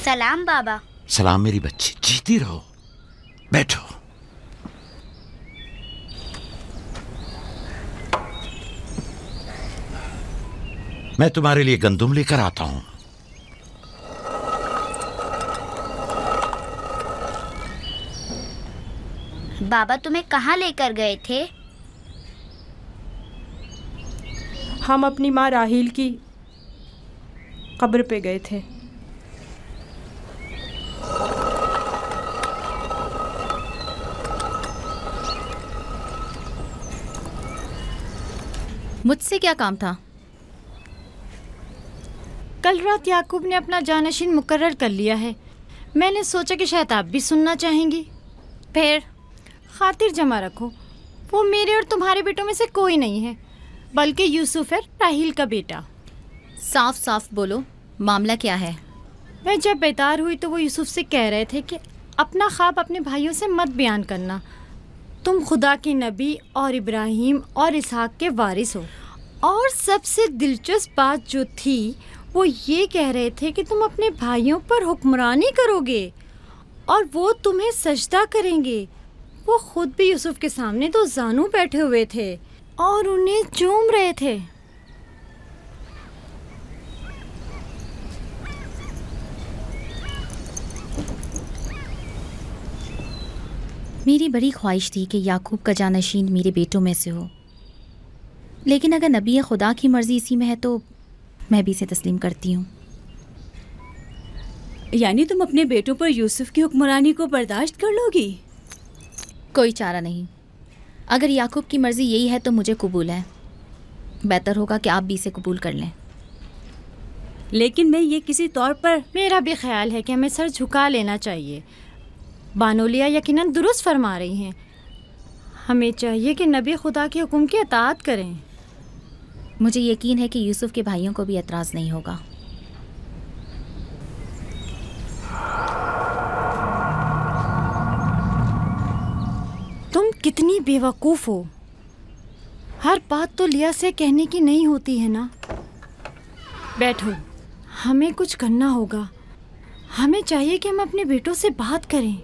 सलाम बाबा। सलाम मेरी बच्ची, जीती रहो। बैठो। मैं तुम्हारे लिए गंदुम लेकर आता हूं। बाबा तुम्हें कहाँ लेकर गए थे? हम अपनी माँ राहील की कब्र पे गए थे। मुझसे क्या काम था? कल रात याकूब ने अपना जानशीन मुकर्रर कर लिया है। मैंने सोचा कि शायद आप भी सुनना चाहेंगी। फिर खातिर जमा रखो, वो मेरे और तुम्हारे बेटों में से कोई नहीं है, बल्कि यूसुफ है, राहील का बेटा। साफ साफ बोलो, मामला क्या है? मैं जब बेदार हुई तो वो यूसुफ से कह रहे थे कि अपना ख्वाब अपने भाइयों से मत बयान करना। तुम खुदा के नबी और इब्राहिम और इसहाक के वारिस हो। और सबसे दिलचस्प बात जो थी वो ये कह रहे थे कि तुम अपने भाइयों पर हुक्मरानी करोगे और वो तुम्हें सजदा करेंगे। वो खुद भी यूसुफ के सामने तो जानू बैठे हुए थे और उन्हें चूम रहे थे। मेरी बड़ी ख्वाहिश थी कि याकूब का जानशीन मेरे बेटों में से हो, लेकिन अगर नबी खुदा की मर्जी इसी में है तो मैं भी इसे तस्लीम करती हूँ। यानी तुम अपने बेटों पर यूसुफ की हुक्मरानी को बर्दाश्त कर लोगी? कोई चारा नहीं। अगर याकूब की मर्जी यही है तो मुझे कबूल है। बेहतर होगा कि आप भी इसे कबूल कर लें। लेकिन मैं ये किसी तौर पर... मेरा भी ख्याल है कि हमें सर झुका लेना चाहिए। बानोलिया यकीनन दुरुस्त फरमा रही हैं। हमें चाहिए कि नबी खुदा के हुक्म की अताअत करें। मुझे यकीन है कि यूसुफ के भाइयों को भी एतराज़ नहीं होगा। तुम कितनी बेवकूफ़ हो। हर बात तो लिया से कहने की नहीं होती है ना। बैठो, हमें कुछ करना होगा। हमें चाहिए कि हम अपने बेटों से बात करें।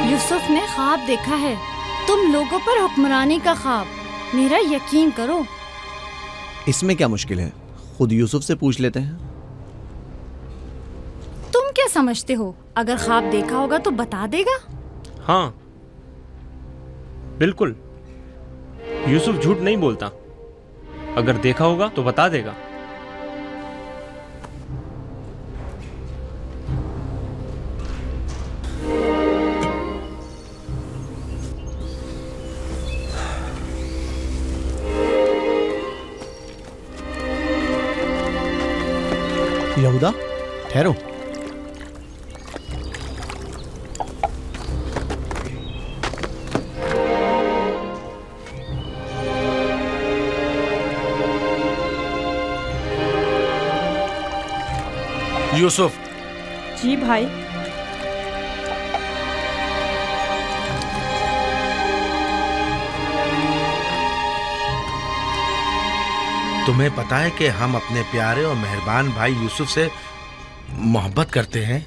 यूसुफ ने ख्वाब देखा है, तुम लोगों पर हुक्मरानी का ख्वाब। मेरा यकीन करो। इसमें क्या मुश्किल है, खुद यूसुफ से पूछ लेते हैं। तुम क्या समझते हो, अगर ख्वाब देखा होगा तो बता देगा? हाँ बिल्कुल, यूसुफ झूठ नहीं बोलता। अगर देखा होगा तो बता देगा। यहूदा, ठहरो। यूसुफ। जी भाई। तुम्हें पता है कि हम अपने प्यारे और मेहरबान भाई यूसुफ से मोहब्बत करते हैं।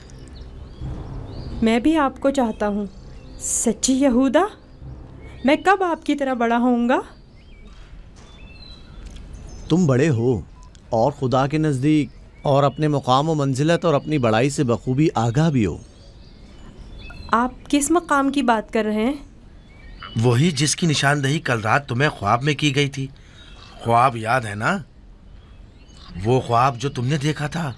मैं भी आपको चाहता हूँ। सच्ची यहूदा, मैं कब आपकी तरह बड़ा होऊंगा? तुम बड़े हो और खुदा के नज़दीक और अपने मुकाम व मंजिलत और अपनी बड़ाई से बखूबी आगाह भी हो। आप किस मकाम की बात कर रहे हैं? वही जिसकी निशानदेही कल रात तुम्हें ख्वाब में की गई थी। ख्वाब याद है ना? वो ख्वाब जो तुमने देखा था।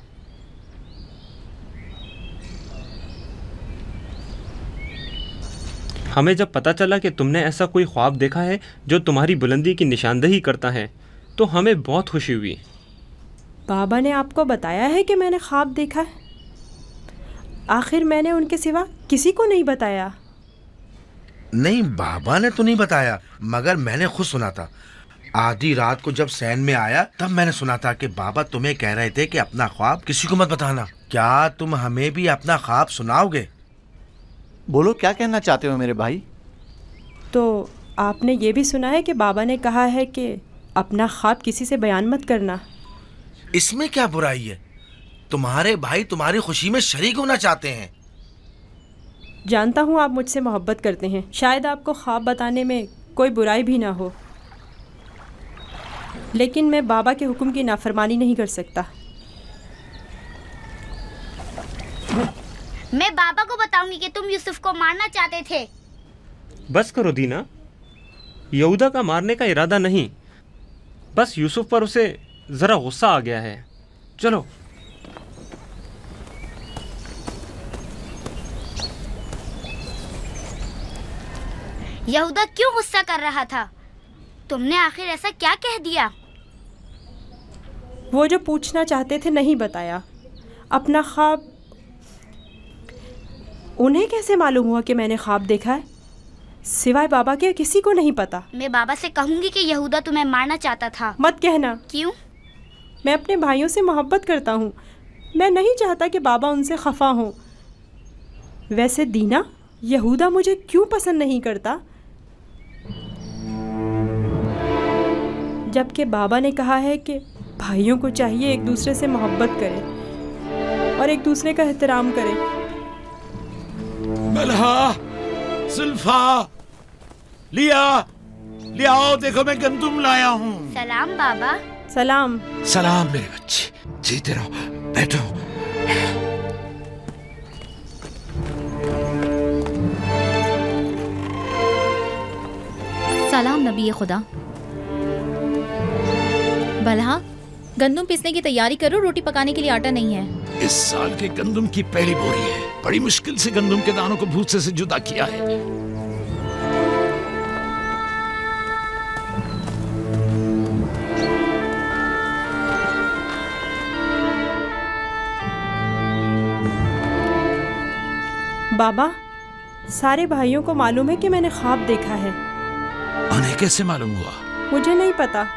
हमें जब पता चला कि तुमने ऐसा कोई ख्वाब देखा है जो तुम्हारी बुलंदी की निशानदेही करता है तो हमें बहुत खुशी हुई। बाबा ने आपको बताया है कि मैंने ख्वाब देखा है? आखिर मैंने उनके सिवा किसी को नहीं बताया। नहीं, बाबा ने तो नहीं बताया, मगर मैंने खुद सुना था। आधी रात को जब सैन में आया तब मैंने सुना था कि बाबा तुम्हें कह रहे थे कि अपना ख्वाब किसी को मत बताना। क्या तुम हमें भी अपना ख्वाब सुनाओगे? बोलो, क्या कहना चाहते हो मेरे भाई? तो आपने ये भी सुना है कि बाबा ने कहा है कि अपना ख्वाब किसी से बयान मत करना। इसमें क्या बुराई है? तुम्हारे भाई तुम्हारी खुशी में शरीक होना चाहते हैं। जानता हूँ आप मुझसे मोहब्बत करते हैं, शायद आपको ख्वाब बताने में कोई बुराई भी ना हो, लेकिन मैं बाबा के हुक्म की नाफरमानी नहीं कर सकता। मैं बाबा को बताऊंगी कि तुम यूसुफ को मारना चाहते थे। बस करो दीना, यहूदा का मारने का इरादा नहीं, बस यूसुफ पर उसे जरा गुस्सा आ गया है। चलो। यहूदा क्यों गुस्सा कर रहा था? तुमने आखिर ऐसा क्या कह दिया? वो जो पूछना चाहते थे नहीं बताया। अपना ख्वाब उन्हें कैसे मालूम हुआ कि मैंने ख्वाब देखा है? सिवाय बाबा के किसी को नहीं पता। मैं बाबा से कहूंगी कि यहूदा तुम्हें मारना चाहता था। मत कहना। क्यों? मैं अपने भाइयों से मोहब्बत करता हूँ। मैं नहीं चाहता कि बाबा उनसे खफा हों। वैसे दीना, यहूदा मुझे क्यों पसंद नहीं करता? जबकि बाबा ने कहा है कि भाइयों को चाहिए एक दूसरे से मोहब्बत करें और एक दूसरे का एहतराम करें। बलहा, सुल्फा, लियाओ, देखो मैं गंदुम लाया हूँ। सलाम बाबा। सलाम। सलाम मेरे बच्चे, जीते रहो, बैठो। सलाम नबी खुदा। बलहा, गंदम पीसने की तैयारी करो, रोटी पकाने के लिए आटा नहीं है। इस साल के गंदम की पहली बोरी है। बड़ी मुश्किल से गंदम के दानों को भूसे से जुदा किया है। बाबा, सारे भाइयों को मालूम है कि मैंने ख्वाब देखा है। उन्हें कैसे मालूम हुआ? मुझे नहीं पता।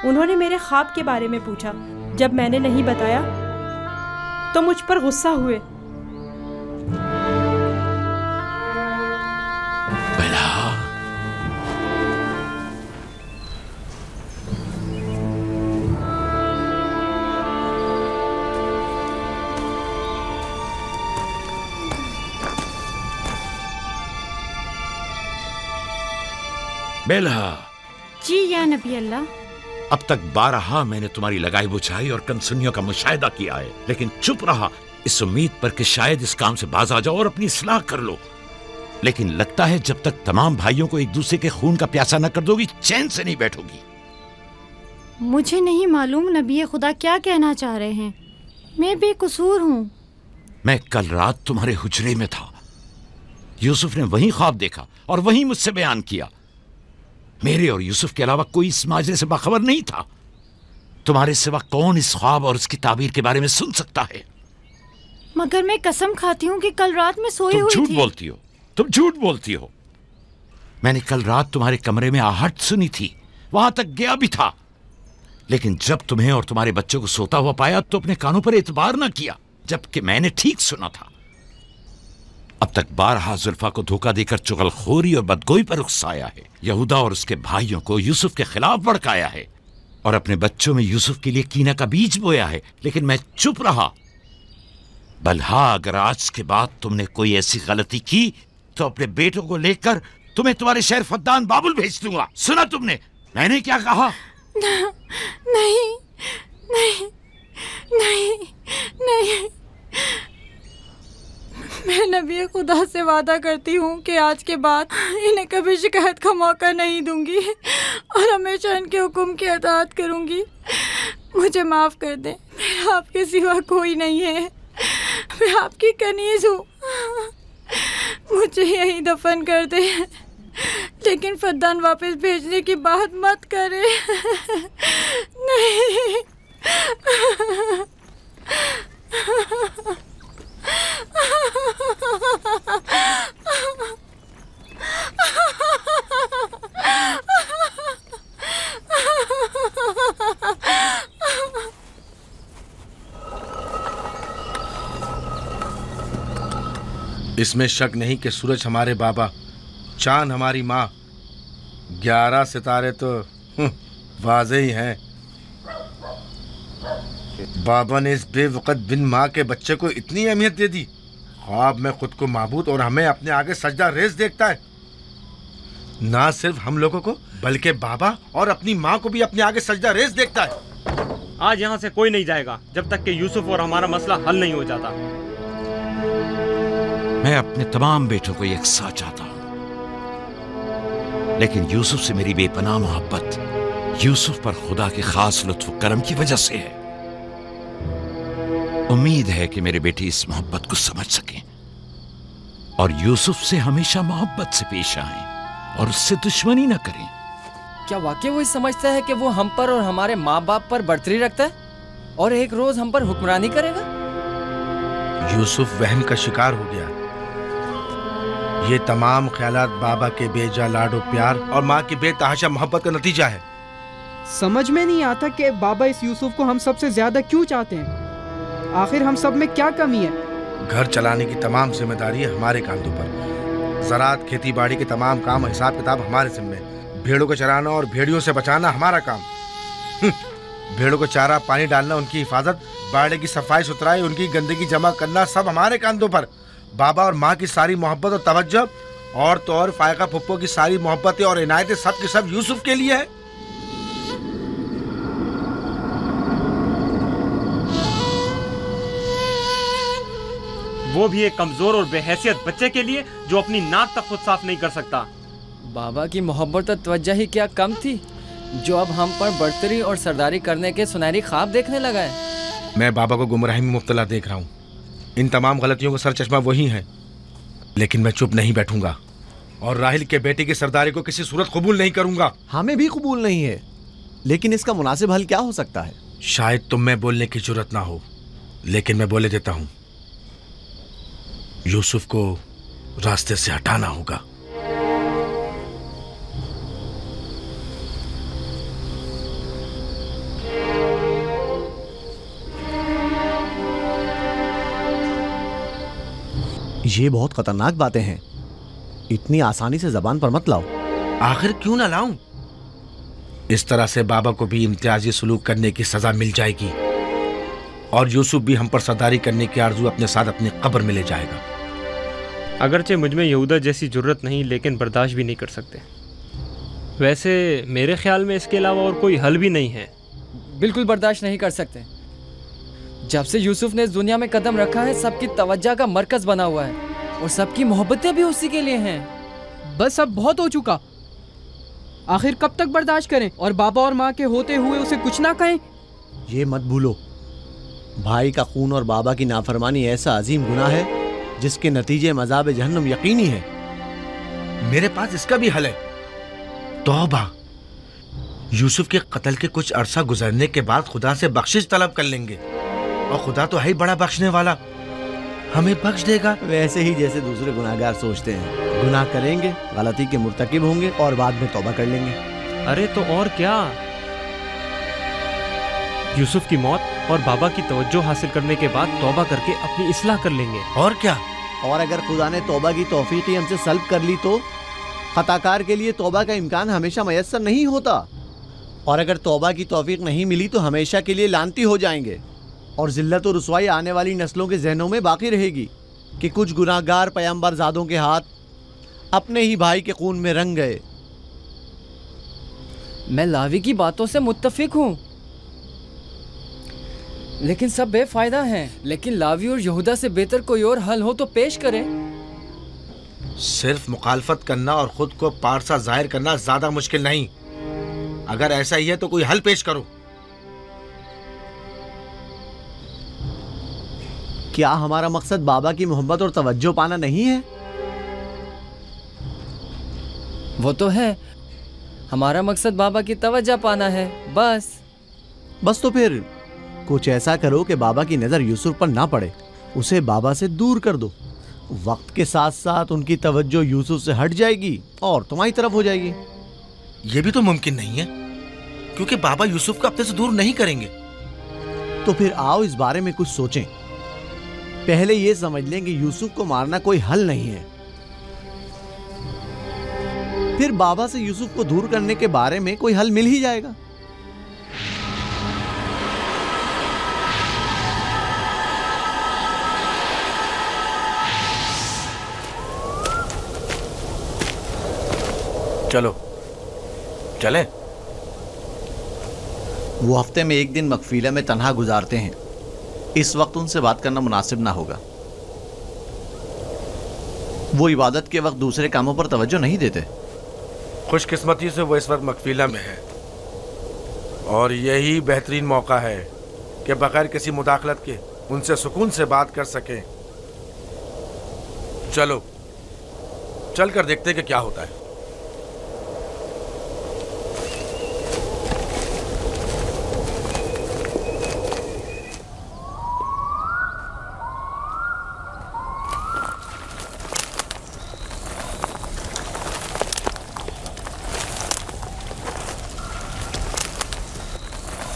उन्होंने मेरे ख्वाब के बारे में पूछा। जब मैंने नहीं बताया तो मुझ पर गुस्सा हुए। बेलहा। जी या नबी अल्लाह। अब तक 12 मैंने तुम्हारी लगाई बुझाई और कनसुनियों का मुशाहिदा किया है, लेकिन चुप रहा इस उम्मीद पर कि शायद इस काम से बाज आ जाओ और अपनी इस्लाह कर लो। लेकिन लगता है जब तक तमाम भाइयों को एक दूसरे के खून का प्यासा न कर दोगी, चैन से नहीं बैठोगी। मुझे नहीं मालूम नबी खुदा क्या कहना चाह रहे हैं। मैं बेकसूर हूँ। मैं कल रात तुम्हारे हुजरे में था। यूसुफ ने वही ख्वाब देखा और वही मुझसे बयान किया। मेरे और यूसुफ के अलावा कोई इस माजरे से बाखबर नहीं था। तुम्हारे सिवा कौन इस ख्वाब और इसकी ताबीर के बारे में सुन सकता है? मगर मैं कसम खाती हूँ कि कल रात में सोई हुई थी। झूठ बोलती हो, तुम झूठ बोलती हो। मैंने कल रात तुम्हारे कमरे में आहट सुनी थी, वहां तक गया भी था, लेकिन जब तुम्हें और तुम्हारे बच्चों को सोता हुआ पाया तो अपने कानों पर एतबार न किया, जबकि मैंने ठीक सुना था। अब तक 12 जुल्फा को धोखा देकर चुगलखोरी और बदगोई पर उकसाया है। यहूदा और उसके भाइयों को यूसुफ के खिलाफ भड़काया है और अपने बच्चों में यूसुफ के लिए कीना का बीज बोया है, लेकिन मैं चुप रहा। बल्हा, अगर आज के बाद तुमने कोई ऐसी गलती की तो अपने बेटों को लेकर तुम्हें तुम्हारे शहर फद्दान बाबुल भेज दूंगा। सुना तुमने मैंने क्या कहा? नहीं नहीं नहीं नहीं, मैं नबी खुदा से वादा करती हूँ कि आज के बाद इन्हें कभी शिकायत का मौका नहीं दूंगी और हमेशा इनके हुक्म की अताअत करूँगी। मुझे माफ़ कर दें, मेरा आपके सिवा कोई नहीं है, मैं आपकी कनीज़ हूँ। मुझे यहीं दफन कर दे, लेकिन फद्दान वापस भेजने की बात मत करे। नहीं। इसमें शक नहीं कि सूरज हमारे बाबा, चांद हमारी माँ, 11 सितारे तो वाज़े ही हैं। बाबा ने इस बेवकत बिन माँ के बच्चे को इतनी अहमियत दे दी। ख्वाब में खुद को माबूद और हमें अपने आगे सजदा रेज़ देखता है। ना सिर्फ हम लोगों को बल्कि बाबा और अपनी माँ को भी अपने आगे सजदा रेज़ देखता है। आज यहाँ से कोई नहीं जाएगा जब तक कि यूसुफ और हमारा मसला हल नहीं हो जाता। मैं अपने तमाम बेटों को एक साथ चाहता हूं, लेकिन यूसुफ से मेरी बेपनाह मोहब्बत यूसुफ पर खुदा के खास लुत्फ करम की वजह से है। उम्मीद है कि मेरे बेटे इस मोहब्बत को समझ सकें और यूसुफ से हमेशा मोहब्बत से पेश आएं और उससे दुश्मनी न करें। क्या वाकई वो समझता है कि वो हम पर और हमारे माँ बाप पर बर्तरी रखता है और एक रोज हम पर हुक्मरानी करेगा? यूसुफ वहम का शिकार हो गया। ये तमाम ख्यालात बाबा के बेजा लाडो प्यार और माँ की बेतहाशा मोहब्बत का नतीजा है। समझ में नहीं आता कि बाबा इस यूसुफ को हम सबसे ज्यादा क्यों चाहते हैं। आखिर हम सब में क्या कमी है? घर चलाने की तमाम जिम्मेदारी हमारे कांधों पर। ज़राअत, खेती बाड़ी के तमाम काम, हिसाब किताब हमारे जिम्मे। भेड़ों को चराना और भेड़ियों से बचाना हमारा काम। भेड़ों को चारा पानी डालना, उनकी हिफाजत, बाड़े की सफाई सुथराई, उनकी गंदगी जमा करना सब हमारे कांधों पर। बाबा और माँ की सारी मोहब्बत और तवज्जो और तो और फायका फुप्पो की सारी मोहब्बतें और इनायतें सब के सब यूसुफ के लिए है। वो भी एक कमजोर और बेहैसियत बच्चे के लिए जो अपनी नाक तक खुद साफ नहीं कर सकता। बाबा की मोहब्बत और तवज्जो ही क्या कम थी जो अब हम पर बर्तरी और सरदारी करने के सुनहरी ख्वाब देखने लगा है। मैं बाबा को गुमराही में मुब्तला देख रहा हूँ। इन तमाम गलतियों का सरचश्मा वही है, लेकिन मैं चुप नहीं बैठूंगा और राहिल के बेटे की सरदारी को किसी सूरत कबूल नहीं करूंगा। हमें भी कबूल नहीं है, लेकिन इसका मुनासिब हल क्या हो सकता है? शायद तुम में बोलने की जरूरत ना हो, लेकिन मैं बोले देता हूं। यूसुफ को रास्ते से हटाना होगा। ये बहुत खतरनाक बातें हैं, इतनी आसानी से जबान पर मत लाओ। आखिर क्यों ना लाऊं? इस तरह से बाबा को भी इम्तियाजी सलूक करने की सजा मिल जाएगी और यूसुफ भी हम पर सरदारी करने की आरजू अपने साथ अपनी कब्र में ले जाएगा। अगरचे मुझ में यहूदा जैसी जरूरत नहीं, लेकिन बर्दाश्त भी नहीं कर सकते। वैसे मेरे ख्याल में इसके अलावा और कोई हल भी नहीं है। बिल्कुल बर्दाश्त नहीं कर सकते। जब से यूसुफ ने इस दुनिया में कदम रखा है, सबकी तवज्जो का मरकज बना हुआ है और सबकी मोहब्बतें भी उसी के लिए हैं। बस अब बहुत हो चुका। आखिर कब तक बर्दाश्त करें और बाबा और माँ के होते हुए उसे कुछ ना कहें? ये मत भूलो, भाई का खून और बाबा की नाफरमानी ऐसा अजीम गुनाह है जिसके नतीजे मज़ाब जहन्नम यकीनी है। मेरे पास इसका भी हल है, तौबा। यूसुफ के कत्ल के कुछ अरसा गुजरने के बाद खुदा से बख्शिश तलब कर लेंगे और खुदा तो है ही बड़ा बख्शने वाला, हमें बख्श देगा। वैसे ही जैसे दूसरे गुनाहगार सोचते हैं, गुनाह करेंगे, गलती के मुर्तकिब होंगे और बाद में तौबा कर लेंगे। अरे तो और क्या, यूसुफ की मौत और बाबा की तवज्जो हासिल करने के बाद तौबा करके अपनी इस्लाह कर लेंगे। और क्या, और अगर खुदा ने तौबा की तौफीक ही हमसे सल्ब कर ली तो खताकार के लिए तौबा का इम्कान हमेशा मयस्सर नहीं होता, और अगर तौबा की तौफीक नहीं मिली तो हमेशा के लिए लानती हो जाएंगे और जिल्लत और रुसवाई आने वाली नस्लों के जहनों में बाकी रहेगी कि कुछ गुनाहगार पैगंबर ज़ादों के हाथ अपने ही भाई के खून में रंग गए। मैं लावी की बातों से मुत्तफिक हूँ। लेकिन सब बेफायदा हैं। लेकिन लावी और यहूदा से बेहतर कोई और हल हो तो पेश करें। सिर्फ मुखालफत करना और खुद को पारसा जाहिर करना ज्यादा मुश्किल नहीं। अगर ऐसा ही है तो कोई हल पेश करो। क्या हमारा मकसद बाबा की मोहब्बत और तवज्जो पाना नहीं है? वो तो है, हमारा मकसद बाबा की तवज्जो पाना है। बस तो फिर कुछ ऐसा करो कि बाबा की नज़र यूसुफ पर ना पड़े, उसे बाबा से दूर कर दो। वक्त के साथ साथ उनकी तवज्जो यूसुफ से हट जाएगी और तुम्हारी तरफ हो जाएगी। ये भी तो मुमकिन नहीं है, क्योंकि बाबा यूसुफ को अपने से दूर नहीं करेंगे। तो फिर आओ इस बारे में कुछ सोचें। पहले ये समझ लें कि यूसुफ को मारना कोई हल नहीं है। फिर बाबा से यूसुफ को दूर करने के बारे में कोई हल मिल ही जाएगा। चलो चले। वो हफ्ते में एक दिन मकफीला में तन्हा गुजारते हैं। इस वक्त उनसे बात करना मुनासिब ना होगा। वो इबादत के वक्त दूसरे कामों पर तवज्जो नहीं देते। खुशकिस्मती से वो इस वक्त मकफीला में है और यही बेहतरीन मौका है कि बगैर किसी मुदाखलत के उनसे सुकून से बात कर सकें। चलो चल कर देखते कि क्या होता है।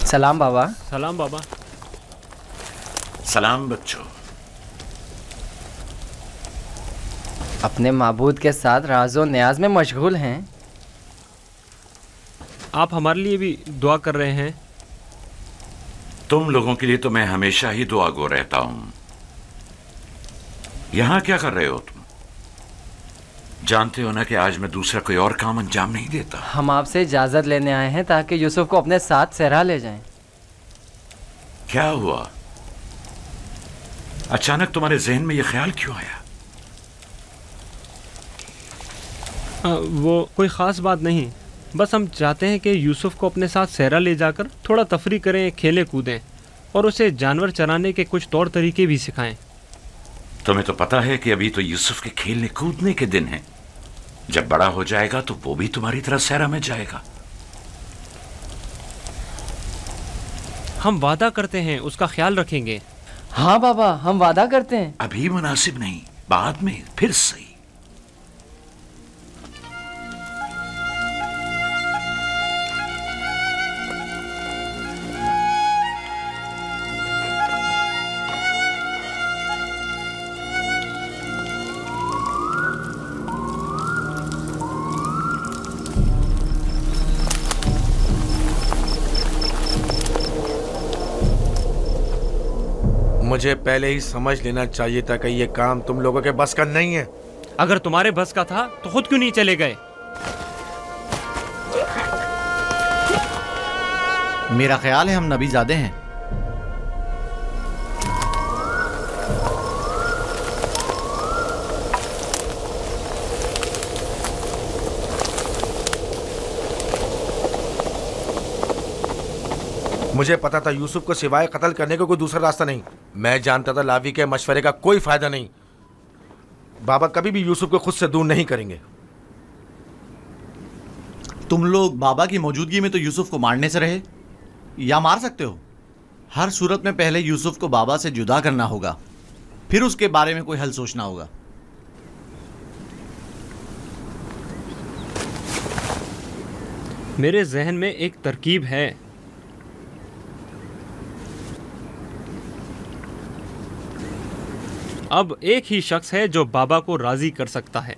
सलाम बाबा। सलाम बाबा। सलाम बच्चों। अपने माबूद के साथ राज़ो न्याज में मशगूल हैं। आप हमारे लिए भी दुआ कर रहे हैं। तुम लोगों के लिए तो मैं हमेशा ही दुआगो रहता हूं। यहां क्या कर रहे हो तुम? जानते हो ना कि आज मैं दूसरा कोई और काम अंजाम नहीं देता। हम आपसे इजाज़त लेने आए हैं ताकि यूसुफ को अपने साथ सहरा ले जाएं। क्या हुआ? अचानक तुम्हारे जहन में यह ख्याल क्यों आया? वो कोई ख़ास बात नहीं, बस हम चाहते हैं कि यूसुफ को अपने साथ सहरा ले जाकर थोड़ा तफरी करें, खेलें कूदें और उसे जानवर चराने के कुछ तौर तरीके भी सिखाएं। तुम्हें तो पता है कि अभी तो यूसुफ के खेलने कूदने के दिन हैं। जब बड़ा हो जाएगा तो वो भी तुम्हारी तरह सहरा में जाएगा। हम वादा करते हैं उसका ख्याल रखेंगे। हाँ बाबा, हम वादा करते हैं। अभी मुनासिब नहीं, बाद में फिर सही। मुझे पहले ही समझ लेना चाहिए था कि ये काम तुम लोगों के बस का नहीं है। अगर तुम्हारे बस का था तो खुद क्यों नहीं चले गए? मेरा ख्याल है हम नबीज़ादे हैं। मुझे पता था यूसुफ को सिवाय कत्ल करने का कोई दूसरा रास्ता नहीं। मैं जानता था लावी के मशवरे का कोई फायदा नहीं। बाबा कभी भी यूसुफ को खुद से दूर नहीं करेंगे। तुम लोग बाबा की मौजूदगी में तो यूसुफ को मारने से रहे या मार सकते हो। हर सूरत में पहले यूसुफ को बाबा से जुदा करना होगा, फिर उसके बारे में कोई हल सोचना होगा। मेरे जहन में एक तरकीब है। अब एक ही शख्स है जो बाबा को राज़ी कर सकता है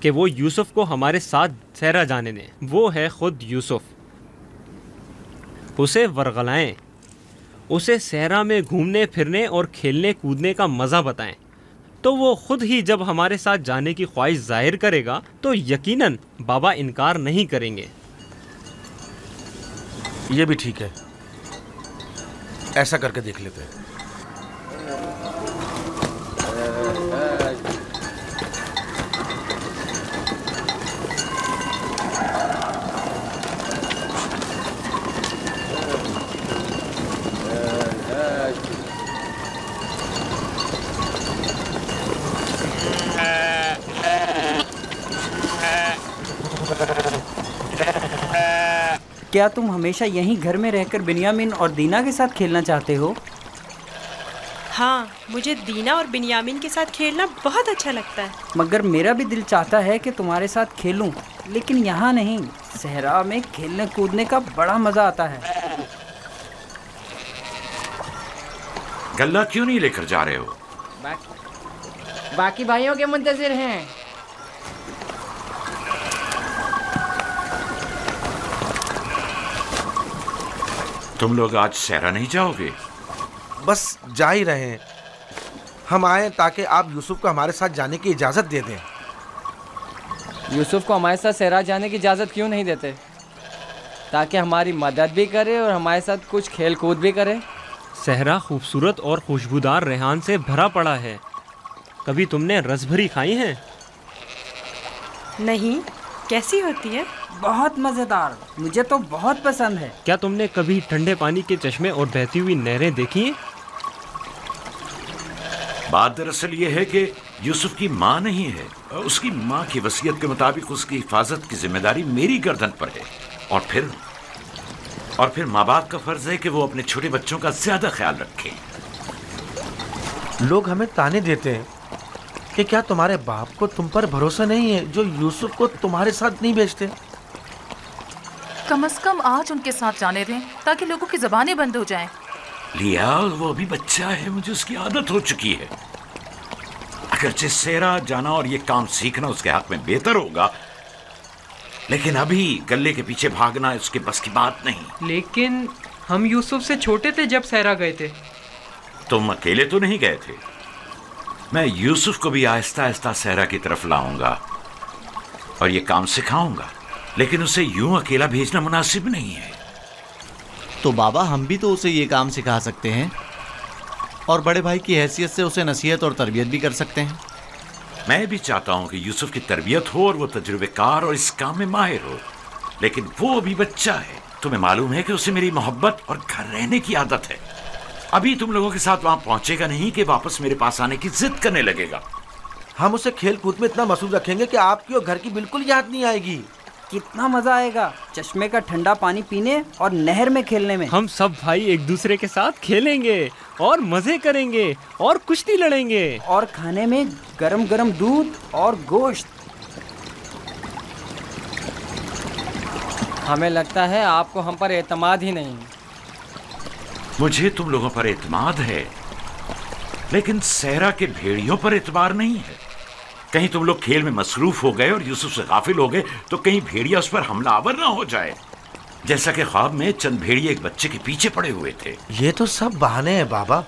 कि वो यूसुफ को हमारे साथ सहरा जाने दें। वो है खुद यूसुफ। उसे वरगलाएं, उसे सहरा में घूमने फिरने और खेलने कूदने का मज़ा बताएं, तो वो खुद ही जब हमारे साथ जाने की ख्वाहिश जाहिर करेगा तो यकीनन बाबा इनकार नहीं करेंगे। ये भी ठीक है। ऐसा करके देख लेते हैं। क्या तुम हमेशा यहीं घर में रहकर बिन्यामिन और दीना के साथ खेलना चाहते हो? हाँ, मुझे दीना और बिन्यामिन के साथ खेलना बहुत अच्छा लगता है। मगर मेरा भी दिल चाहता है कि तुम्हारे साथ खेलूं, लेकिन यहाँ नहीं। सहरा में खेलने कूदने का बड़ा मजा आता है। गल्ला क्यों नहीं लेकर जा रहे हो? बाकी भाइयों के मुंतजिर हैं। तुम लोग आज सहरा नहीं जाओगे? बस जा ही रहे हैं। हम आए ताकि आप यूसुफ को हमारे साथ जाने की इजाज़त दे दें। यूसुफ को हमारे साथ सहरा जाने की इजाज़त क्यों नहीं देते? ताकि हमारी मदद भी करे और हमारे साथ कुछ खेल कूद भी करे। सहरा खूबसूरत और खुशबूदार रेहान से भरा पड़ा है। कभी तुमने रसभरी खाई है? नहीं, कैसी होती है? बहुत मज़ेदार, मुझे तो बहुत पसंद है। क्या तुमने कभी ठंडे पानी के चश्मे और बहती हुई नहरें देखी हैं? बात दरअसल ये है कि यूसुफ की माँ नहीं है। उसकी माँ की वसीयत के मुताबिक उसकी हिफाजत की जिम्मेदारी मेरी गर्दन पर है। और फिर माँ बाप का फर्ज है कि वो अपने छोटे बच्चों का ज्यादा ख्याल रखें। लोग हमें ताने देते हैं कि क्या तुम्हारे बाप को तुम पर भरोसा नहीं है जो यूसुफ को तुम्हारे साथ नहीं भेजते? कम से कम आज उनके साथ जाने दें ताकि लोगों की ज़बानें बंद हो जाएं। लिया, वो अभी बच्चा है, मुझे उसकी आदत हो चुकी है। अगरचे सहरा जाना और ये काम सीखना उसके हक में बेहतर होगा, लेकिन अभी गल्ले के पीछे भागना उसके बस की बात नहीं। लेकिन हम यूसुफ से छोटे थे जब सहरा गए थे। तुम अकेले तो नहीं गए थे। मैं यूसुफ को भी आहिस्ता आहिस्ता सहरा की तरफ लाऊंगा और ये काम सिखाऊंगा, लेकिन उसे यूं अकेला भेजना मुनासिब नहीं है। तो बाबा, हम भी तो उसे ये काम सिखा सकते हैं और बड़े भाई की हैसियत से उसे नसीहत और तरबियत भी कर सकते हैं। मैं भी चाहता हूं कि यूसुफ की तरबियत हो और वो तजुर्बेकार और इस काम में माहिर हो, लेकिन वो अभी बच्चा है। तुम्हें मालूम है कि उसे मेरी मोहब्बत और घर रहने की आदत है। अभी तुम लोगों के साथ वहां पहुंचेगा नहीं कि वापस मेरे पास आने की जिद करने लगेगा। हम उसे खेल कूद में इतना मसरूफ रखेंगे कि आपकी और घर की बिल्कुल याद नहीं आएगी। कितना मजा आएगा चश्मे का ठंडा पानी पीने और नहर में खेलने में। हम सब भाई एक दूसरे के साथ खेलेंगे और मजे करेंगे और कुश्ती लड़ेंगे और खाने में गरम गरम दूध और गोश्त। हमें लगता है आपको हम पर एतमाद ही नहीं। मुझे तुम लोगों पर एतमाद है, लेकिन सहरा के भेड़ियों पर एतबार नहीं है। कहीं तुम लोग खेल में मसरूफ हो गए और यूसुफ से गाफिल हो गए तो कहीं भेड़िया उस पर हमलावर ना हो जाए, जैसा कि ख्वाब में चंद भेड़िए एक बच्चे के पीछे पड़े हुए थे। ये तो सब बहाने हैं बाबा।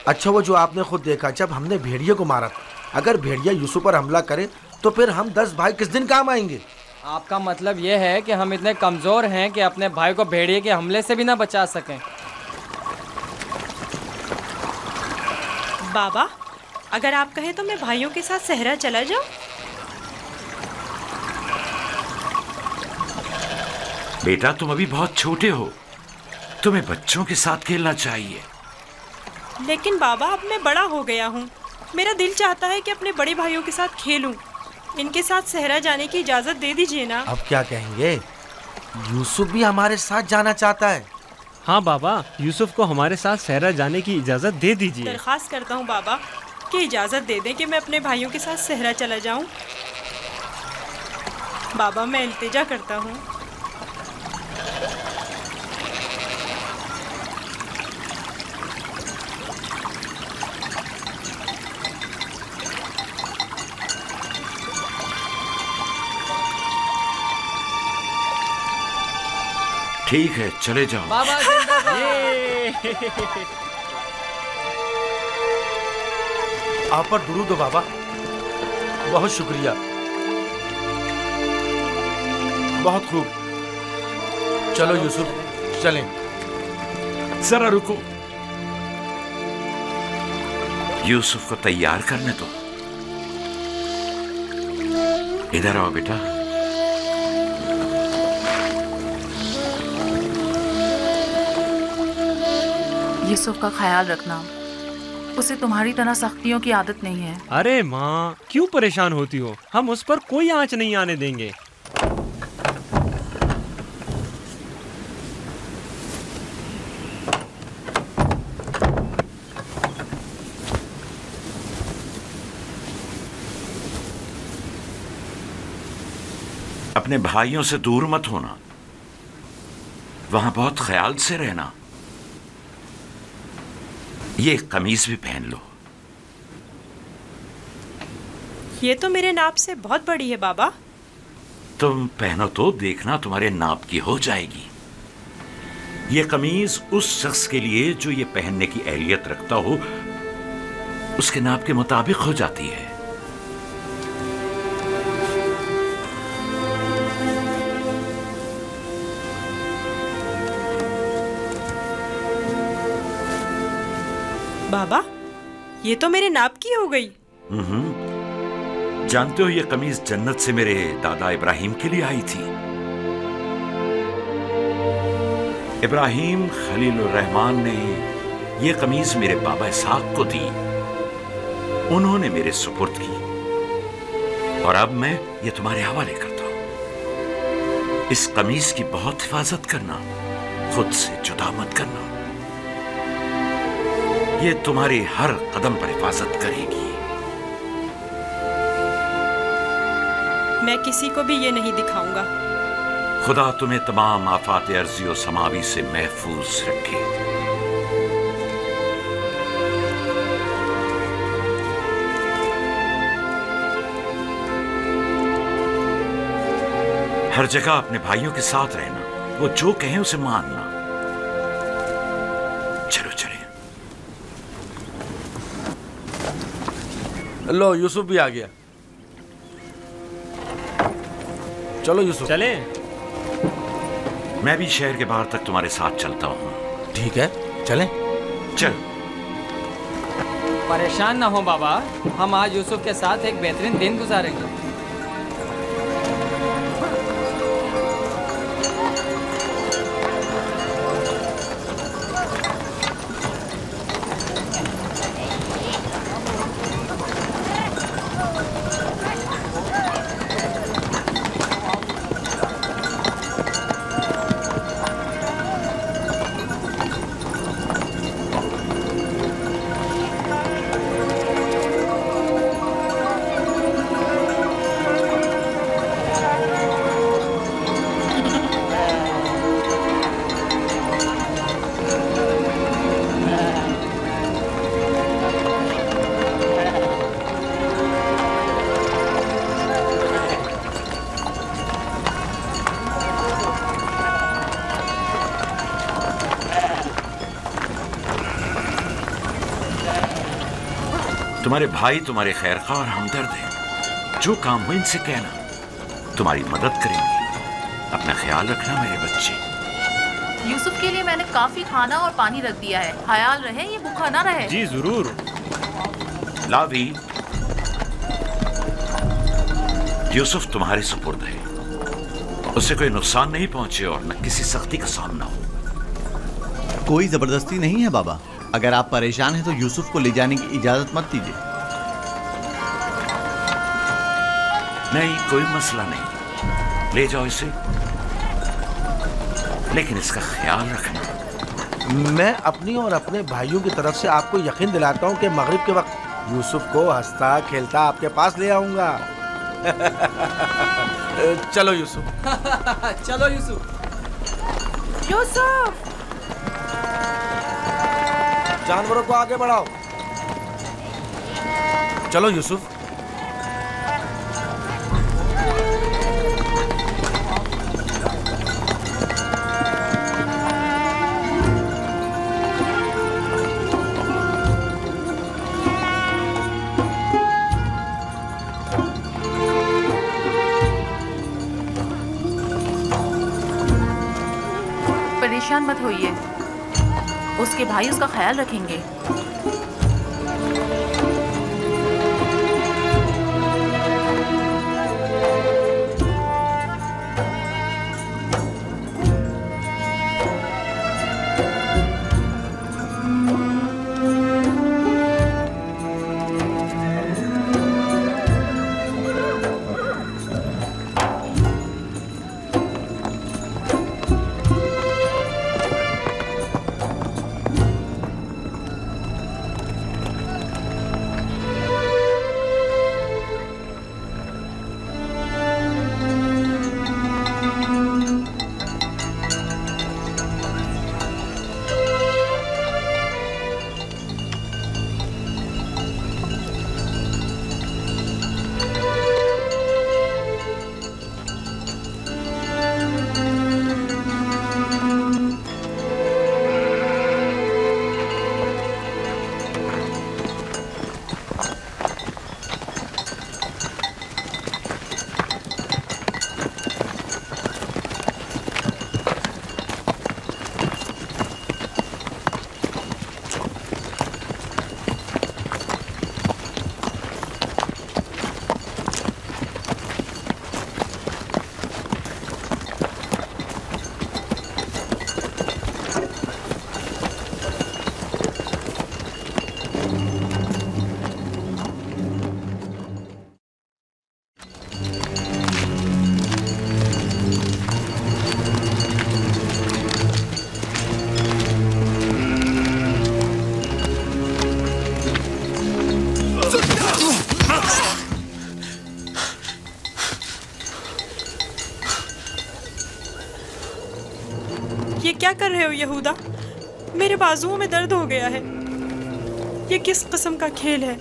अच्छा, वो जो आपने खुद देखा जब हमने भेड़िए को मारा था, अगर भेड़िया यूसुफ पर हमला करे तो फिर हम 10 भाई किस दिन काम आएंगे? आपका मतलब ये है कि हम इतने कमज़ोर हैं कि अपने भाई को भेड़िए के हमले से भी ना बचा सकें। बाबा, अगर आप कहें तो मैं भाइयों के साथ सहरा चला जाऊं? बेटा, तुम अभी बहुत छोटे हो, तुम्हें बच्चों के साथ खेलना चाहिए। लेकिन बाबा, अब मैं बड़ा हो गया हूँ। मेरा दिल चाहता है कि अपने बड़े भाइयों के साथ खेलूं। इनके साथ सहरा जाने की इजाज़त दे दीजिए ना। अब क्या कहेंगे? यूसुफ भी हमारे साथ जाना चाहता है। हाँ बाबा, यूसुफ को हमारे साथ सहरा जाने की इजाज़त दे दीजिए। दरख्वास्त करता हूँ बाबा कि इजाज़त दे दें कि मैं अपने भाइयों के साथ सहरा चला जाऊँ। बाबा, मैं इल्तिजा करता हूँ। ठीक है, चले जाओ। बाबा जिंदाबाद। आप पर दुरूद हो बाबा, बहुत शुक्रिया, बहुत खूब। चलो यूसुफ, चलें। जरा रुको, यूसुफ को तैयार करने दो। इधर आओ बेटा। यूसुफ का ख्याल रखना, उसे तुम्हारी तरह सख्तियों की आदत नहीं है। अरे माँ, क्यों परेशान होती हो? हम उस पर कोई आंच नहीं आने देंगे। अपने भाइयों से दूर मत होना, वहां बहुत ख्याल से रहना। ये कमीज भी पहन लो। ये तो मेरे नाप से बहुत बड़ी है बाबा। तुम पहनो तो देखना तुम्हारे नाप की हो जाएगी। ये कमीज उस शख्स के लिए जो ये पहनने की अहलियत रखता हो, उसके नाप के मुताबिक हो जाती है। बाबा, ये तो मेरे नाप की हो गई। जानते हो, ये कमीज जन्नत से मेरे दादा इब्राहिम के लिए आई थी। इब्राहिम खलीलुर रहमान ने ये कमीज मेरे बाबा इसहाक को दी, उन्होंने मेरे सुपुर्द की, और अब मैं ये तुम्हारे हवाले करता हूं। इस कमीज की बहुत हिफाजत करना, खुद से जुदा मत करना। ये तुम्हारी हर कदम पर हिफाजत करेगी। मैं किसी को भी ये नहीं दिखाऊंगा। खुदा तुम्हें तमाम आफात अर्जी और समावी से महफूज रखे। हर जगह अपने भाइयों के साथ रहना, वो जो कहें उसे मानना। चलो चले। लो, यूसुफ भी आ गया। चलो यूसुफ। चले। मैं भी शहर के बाहर तक तुम्हारे साथ चलता हूँ। ठीक है, चलें। चल। परेशान ना हो बाबा, हम आज यूसुफ के साथ एक बेहतरीन दिन गुजारेंगे। तुम्हारे भाई तुम्हारे खैरख्वाह और हमदर्द हैं। जो काम हो इनसे कहना, तुम्हारी मदद करेंगे। अपना ख्याल रखना मेरे बच्चे। यूसुफ के लिए मैंने काफी खाना और पानी रख दिया है, ख्याल रहे ये भूखा ना रहे। जी जरूर। लावी, यूसुफ तुम्हारे सुपुर्द है, उसे कोई नुकसान नहीं पहुंचे और न किसी सख्ती का सामना हो। कोई जबरदस्ती नहीं है बाबा। अगर आप परेशान हैं तो यूसुफ को ले जाने की इजाजत मत दीजिए। नहीं, कोई मसला नहीं, ले जाओ इसे, लेकिन इसका ख्याल रखना। मैं अपनी और अपने भाइयों की तरफ से आपको यकीन दिलाता हूँ कि मगरिब के वक्त यूसुफ को हंसता खेलता आपके पास ले आऊंगा। चलो यूसुफ। चलो यूसुफ। यूसुफ, जानवरों को आगे बढ़ाओ। चलो यूसुफ। परेशान मत होइए, उसके भाई उसका ख्याल रखेंगे। ये क्या कर रहे हो यहूदा? मेरे बाजुओं में दर्द हो गया है। ये किस किस्म का खेल है?